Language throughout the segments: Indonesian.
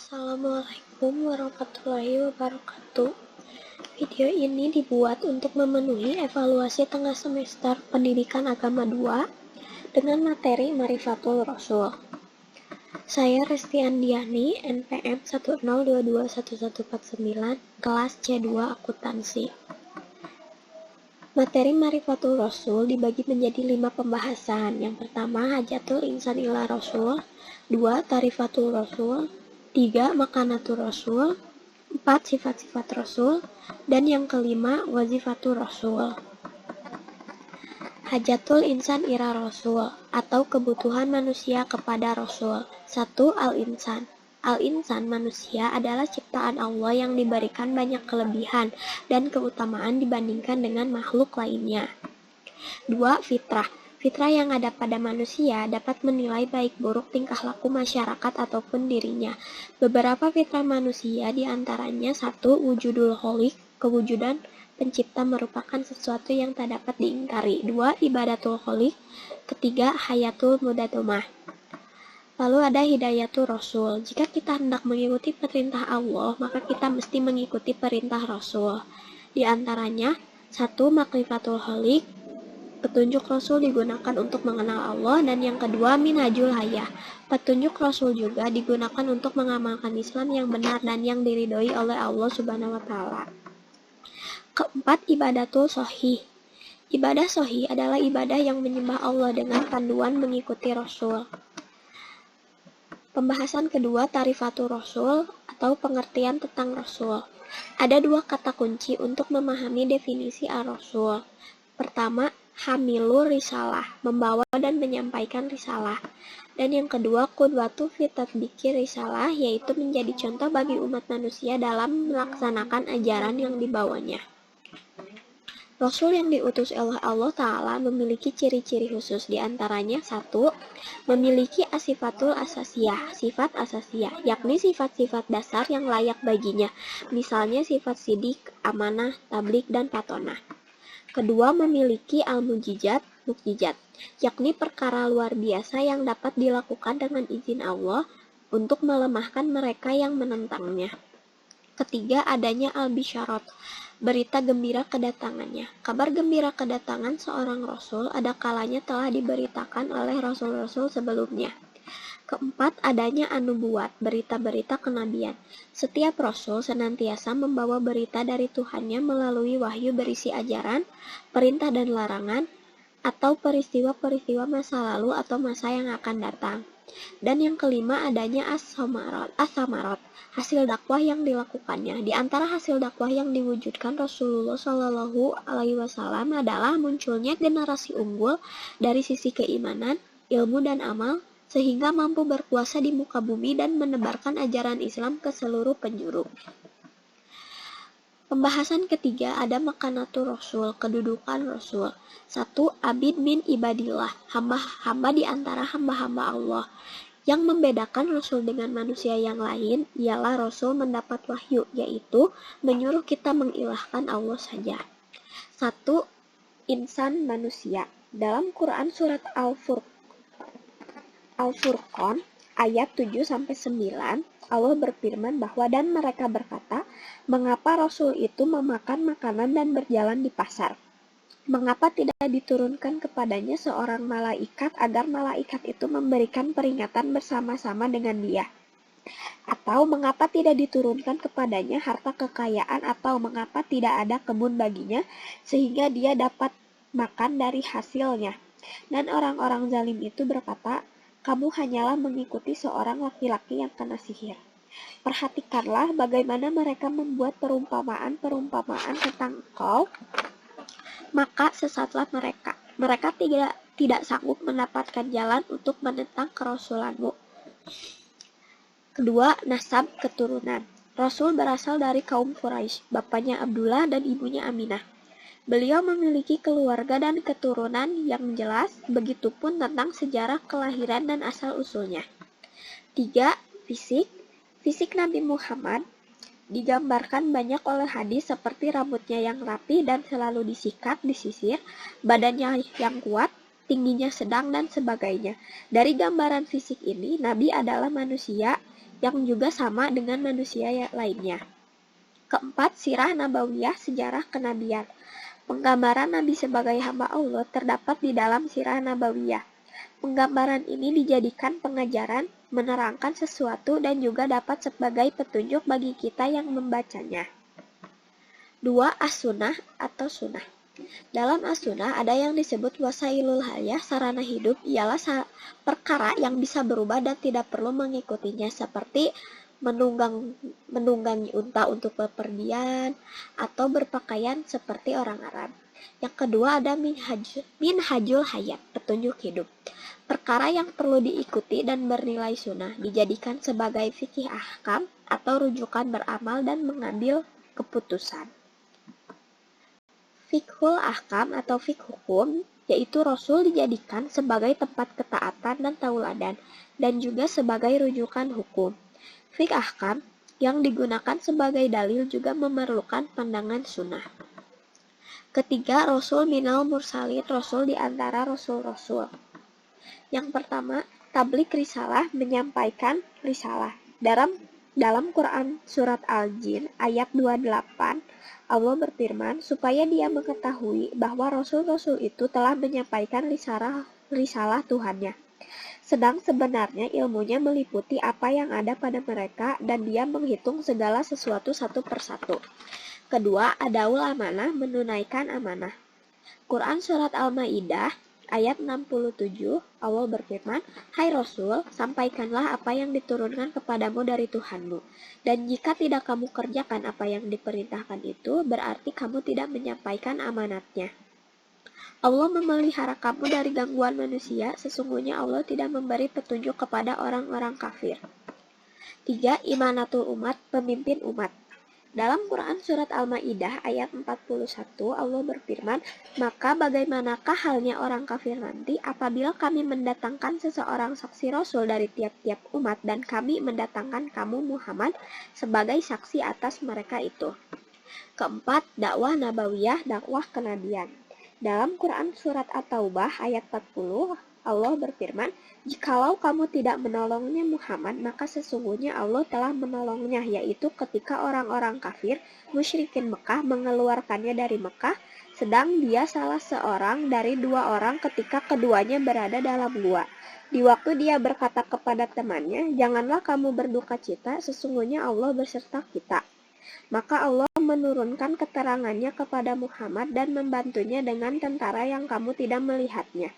Assalamualaikum warahmatullahi wabarakatuh. Video ini dibuat untuk memenuhi evaluasi tengah semester Pendidikan Agama 2 dengan materi Marifatul Rasul. Saya Resti Andiani, NPM 1022149, kelas C2 Akuntansi. Materi Marifatul Rasul dibagi menjadi 5 pembahasan. Yang pertama, Hajatul Insan ila Rasul. 2. Tarifatul Rasul. 3. Makanatul Rasul. 4. Sifat-sifat Rasul. Dan yang kelima, Wazifatul Rasul. Hajatul Insan ila Rasul, atau kebutuhan manusia kepada Rasul. 1. Al-Insan. Al-Insan, manusia, adalah ciptaan Allah yang diberikan banyak kelebihan dan keutamaan dibandingkan dengan makhluk lainnya. 2. Fitrah. Fitrah yang ada pada manusia dapat menilai baik buruk tingkah laku masyarakat ataupun dirinya. Beberapa fitrah manusia diantaranya 1. Wujudul kholik, kewujudan pencipta merupakan sesuatu yang tak dapat diingkari. 2. Ibadatul kholik. Ketiga, hayatul mudatumah. Lalu ada hidayatul Rasul. Jika kita hendak mengikuti perintah Allah, maka kita mesti mengikuti perintah Rasul. Di antaranya 1. Makrifatul kholik. Petunjuk Rasul digunakan untuk mengenal Allah. Dan yang kedua, minhajul hayah. Petunjuk Rasul juga digunakan untuk mengamalkan Islam yang benar dan yang diridhoi oleh Allah Subhanahu wa Ta'ala. Keempat, ibadatul shohih. Ibadah shohih adalah ibadah yang menyembah Allah dengan panduan mengikuti Rasul. Pembahasan kedua, Tarifatul Rasul atau pengertian tentang Rasul. Ada 2 kata kunci untuk memahami definisi ar-Rasul. Pertama, hamilur risalah, membawa dan menyampaikan risalah. Dan yang kedua, qudwatu fi tatbiqi risalah, yaitu menjadi contoh bagi umat manusia dalam melaksanakan ajaran yang dibawanya. Rasul yang diutus oleh Allah Ta'ala memiliki ciri-ciri khusus, diantaranya 1. Memiliki asifatul asasiyah, sifat asasiyah, yakni sifat-sifat dasar yang layak baginya, misalnya sifat sidik, amanah, tablik, dan patonah. Kedua, memiliki al-mujizat, mukjizat, yakni perkara luar biasa yang dapat dilakukan dengan izin Allah untuk melemahkan mereka yang menentangnya. Ketiga, adanya al-bisyarat, berita gembira kedatangannya. Kabar gembira kedatangan seorang Rasul ada kalanya telah diberitakan oleh Rasul-Rasul sebelumnya. Keempat, adanya anubuat, berita-berita kenabian. Setiap Rasul senantiasa membawa berita dari Tuhannya melalui wahyu berisi ajaran, perintah dan larangan, atau peristiwa-peristiwa masa lalu atau masa yang akan datang. Dan yang kelima, adanya as-samarat, hasil dakwah yang dilakukannya. Di antara hasil dakwah yang diwujudkan Rasulullah Shallallahu Alaihi Wasallam adalah munculnya generasi unggul dari sisi keimanan, ilmu dan amal, sehingga mampu berkuasa di muka bumi dan menebarkan ajaran Islam ke seluruh penjuru. Pembahasan ketiga, ada makanatul Rasul, kedudukan Rasul. 1. Abid min ibadillah, hamba di antara hamba-hamba Allah. Yang membedakan Rasul dengan manusia yang lain ialah Rasul mendapat wahyu, yaitu menyuruh kita mengilahkan Allah saja. 1. Insan manusia. Dalam Quran surat Al-Furqan ayat 7-9, Allah berfirman bahwa dan mereka berkata, mengapa Rasul itu memakan makanan dan berjalan di pasar? Mengapa tidak diturunkan kepadanya seorang malaikat agar malaikat itu memberikan peringatan bersama-sama dengan dia? Atau mengapa tidak diturunkan kepadanya harta kekayaan, atau mengapa tidak ada kebun baginya sehingga dia dapat makan dari hasilnya? Dan orang-orang zalim itu berkata, kamu hanyalah mengikuti seorang laki-laki yang kena sihir. Perhatikanlah bagaimana mereka membuat perumpamaan tentang engkau, maka sesatlah mereka. Mereka tidak sanggup mendapatkan jalan untuk menentang kerasulanmu. Kedua, nasab, keturunan. Rasul berasal dari kaum Quraisy, bapaknya Abdullah dan ibunya Aminah. Beliau memiliki keluarga dan keturunan yang jelas, begitupun tentang sejarah kelahiran dan asal-usulnya. 3. Fisik. Fisik Nabi Muhammad digambarkan banyak oleh hadis seperti rambutnya yang rapi dan selalu disikat, disisir, badannya yang kuat, tingginya sedang, dan sebagainya. Dari gambaran fisik ini, Nabi adalah manusia yang juga sama dengan manusia lainnya. Keempat, sirah nabawiyah, sejarah kenabian. Penggambaran Nabi sebagai hamba Allah terdapat di dalam sirah nabawiyah. Penggambaran ini dijadikan pengajaran, menerangkan sesuatu, dan juga dapat sebagai petunjuk bagi kita yang membacanya. 2. As-sunnah atau sunnah. Dalam as-sunnah ada yang disebut wasailul hayah, sarana hidup, ialah perkara yang bisa berubah dan tidak perlu mengikutinya, seperti menunggangi unta untuk bepergian atau berpakaian seperti orang Arab. Yang kedua ada minhajul hayat, petunjuk hidup. Perkara yang perlu diikuti dan bernilai sunnah, dijadikan sebagai fikih ahkam atau rujukan beramal dan mengambil keputusan. Fikhul ahkam atau fikih hukum, yaitu Rasul dijadikan sebagai tempat ketaatan dan tauladan, dan juga sebagai rujukan hukum. Fikih ahkam yang digunakan sebagai dalil juga memerlukan pandangan sunnah. Ketiga, Rasul minal mursalin, Rasul di antara Rasul-Rasul. Yang pertama, tablik risalah, menyampaikan risalah. Dalam Quran Surat Al-Jin ayat 28, Allah berfirman, supaya dia mengetahui bahwa Rasul-Rasul itu telah menyampaikan risalah Tuhannya. Sedang sebenarnya ilmunya meliputi apa yang ada pada mereka dan dia menghitung segala sesuatu satu persatu. Kedua, adaul amanah, menunaikan amanah. Quran Surat Al-Ma'idah ayat 67, Allah berfirman, hai Rasul, sampaikanlah apa yang diturunkan kepadamu dari Tuhanmu. Dan jika tidak kamu kerjakan apa yang diperintahkan itu, berarti kamu tidak menyampaikan amanatnya. Allah memelihara kamu dari gangguan manusia, sesungguhnya Allah tidak memberi petunjuk kepada orang-orang kafir. 3. Imanatul umat, pemimpin umat. Dalam Quran Surat Al-Ma'idah ayat 41, Allah berfirman, maka bagaimanakah halnya orang kafir nanti apabila kami mendatangkan seseorang saksi Rasul dari tiap-tiap umat dan kami mendatangkan kamu Muhammad sebagai saksi atas mereka itu. Keempat, dakwah nabawiyah, dakwah kenabian. Dalam Quran Surat At-Taubah ayat 40, Allah berfirman, jikalau kamu tidak menolongnya Muhammad, maka sesungguhnya Allah telah menolongnya, yaitu ketika orang-orang kafir, musyrikin Mekah mengeluarkannya dari Mekah, sedang dia salah seorang dari dua orang ketika keduanya berada dalam gua. Di waktu dia berkata kepada temannya, janganlah kamu berduka cita, sesungguhnya Allah beserta kita. Maka Allah menurunkan keterangannya kepada Muhammad dan membantunya dengan tentara yang kamu tidak melihatnya.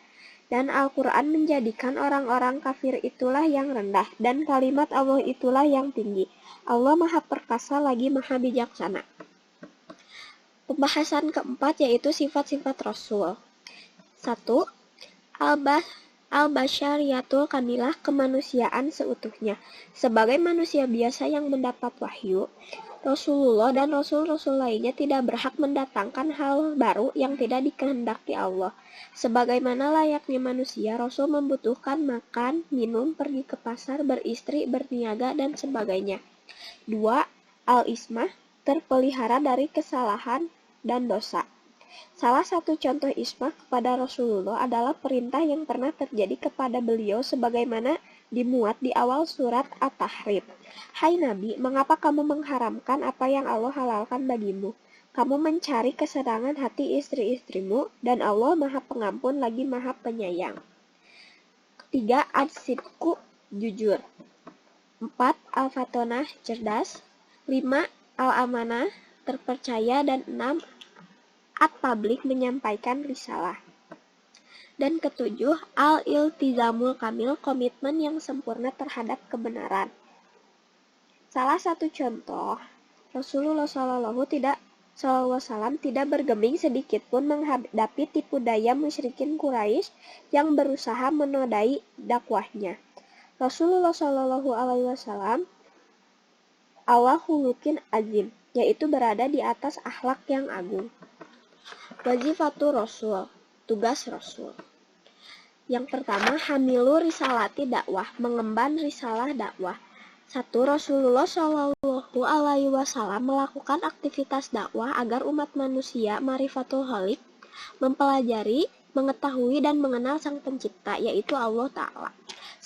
Dan Al-Quran menjadikan orang-orang kafir itulah yang rendah, dan kalimat Allah itulah yang tinggi. Allah Maha Perkasa lagi Maha Bijaksana. Pembahasan keempat yaitu sifat-sifat Rasul. 1. Al-Basyariyatul Kamilah, kemanusiaan seutuhnya. Sebagai manusia biasa yang mendapat wahyu, Rasulullah dan Rasul-Rasul lainnya tidak berhak mendatangkan hal baru yang tidak dikehendaki Allah. Sebagaimana layaknya manusia, Rasul membutuhkan makan, minum, pergi ke pasar, beristri, berniaga, dan sebagainya. 2. Al-Ismah, terpelihara dari kesalahan dan dosa. Salah satu contoh ismah kepada Rasulullah adalah perintah yang pernah terjadi kepada beliau sebagaimana dimuat di awal surat At-Tahrim. Hai Nabi, mengapa kamu mengharamkan apa yang Allah halalkan bagimu? Kamu mencari kesenangan hati istri-istrimu, dan Allah Maha Pengampun lagi Maha Penyayang. 3. As-sidqu, jujur. 4. Al-fatonah, cerdas. 5. Al-amanah, terpercaya. Dan 6. At-tablik, menyampaikan risalah. Dan ketujuh, al-iltizamul kamil, komitmen yang sempurna terhadap kebenaran. Salah satu contoh, Rasulullah SAW tidak bergeming sedikit pun menghadapi tipu daya musyrikin Quraisy yang berusaha menodai dakwahnya. Rasulullah SAW ala khuluqin azim, yaitu berada di atas akhlak yang agung. Wazifatul Rasul, tugas Rasul. Yang pertama, hamilu risalati dakwah, mengemban risalah dakwah. 1. Rasulullah Shallallahu Alaihi Wasallam melakukan aktivitas dakwah agar umat manusia marifatul khaliq, mempelajari, mengetahui dan mengenal Sang Pencipta, yaitu Allah Ta'ala.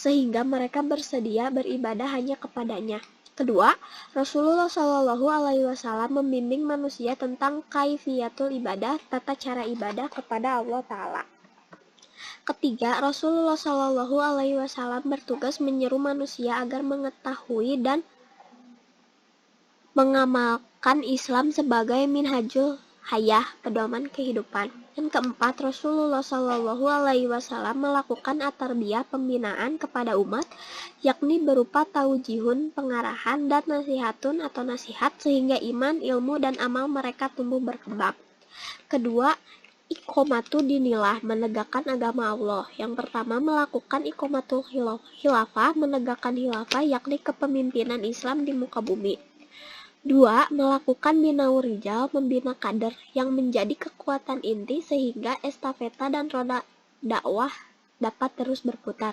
sehingga mereka bersedia beribadah hanya kepadanya. Kedua, Rasulullah Shallallahu Alaihi Wasallam membimbing manusia tentang kaifiyatul ibadah, tata cara ibadah kepada Allah Ta'ala. Ketiga, Rasulullah Shallallahu Alaihi Wasallam bertugas menyeru manusia agar mengetahui dan mengamalkan Islam sebagai minhajul hayah, pedoman kehidupan. Yang keempat, Rasulullah Shallallahu Alaihi Wasallam melakukan at-tarbiyah, pembinaan kepada umat, yakni berupa taujihun, pengarahan, dan nasihatun atau nasihat, sehingga iman, ilmu, dan amal mereka tumbuh berkembang. Kedua, iqomatu dinillah, menegakkan agama Allah. Yang pertama, melakukan iqomatul khilafah, menegakkan khilafah, yakni kepemimpinan Islam di muka bumi. Dua, melakukan binaur rijal, membina kader yang menjadi kekuatan inti sehingga estafeta dan roda dakwah dapat terus berputar.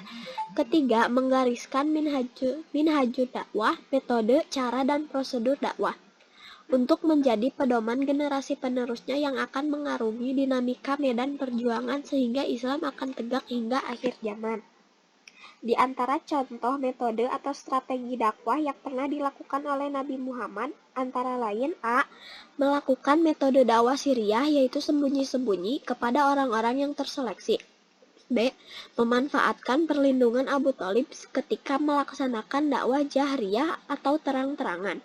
Ketiga, menggariskan minhajul dakwah, metode, cara, dan prosedur dakwah untuk menjadi pedoman generasi penerusnya yang akan mengarungi dinamika medan perjuangan sehingga Islam akan tegak hingga akhir zaman. Di antara contoh metode atau strategi dakwah yang pernah dilakukan oleh Nabi Muhammad antara lain A. Melakukan metode dakwah siriyah, yaitu sembunyi-sembunyi kepada orang-orang yang terseleksi. B. Memanfaatkan perlindungan Abu Thalib ketika melaksanakan dakwah jahriyah atau terang-terangan.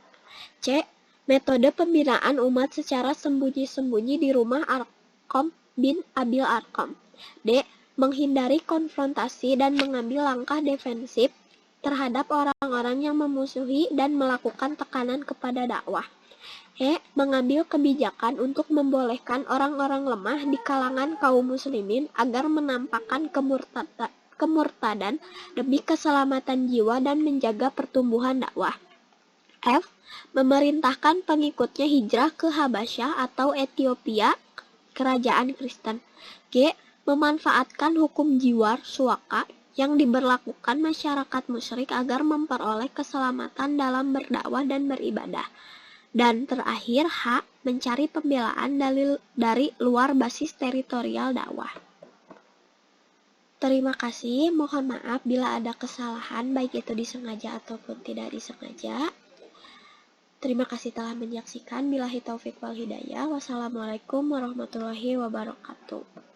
C. Metode pembinaan umat secara sembunyi-sembunyi di rumah Arqam bin Abil Arqam. D. Menghindari konfrontasi dan mengambil langkah defensif terhadap orang-orang yang memusuhi dan melakukan tekanan kepada dakwah. E. Mengambil kebijakan untuk membolehkan orang-orang lemah di kalangan kaum muslimin agar menampakkan kemurtadan demi keselamatan jiwa dan menjaga pertumbuhan dakwah. F. Memerintahkan pengikutnya hijrah ke Habasyah atau Ethiopia, kerajaan Kristen. G. Memanfaatkan hukum jiwar suaka yang diberlakukan masyarakat musyrik agar memperoleh keselamatan dalam berdakwah dan beribadah. Dan terakhir, H. Mencari pembelaan dari luar basis teritorial dakwah. Terima kasih, mohon maaf bila ada kesalahan baik itu disengaja ataupun tidak disengaja. Terima kasih telah menyaksikan. Billahi taufiq wal hidayah. Wassalamualaikum warahmatullahi wabarakatuh.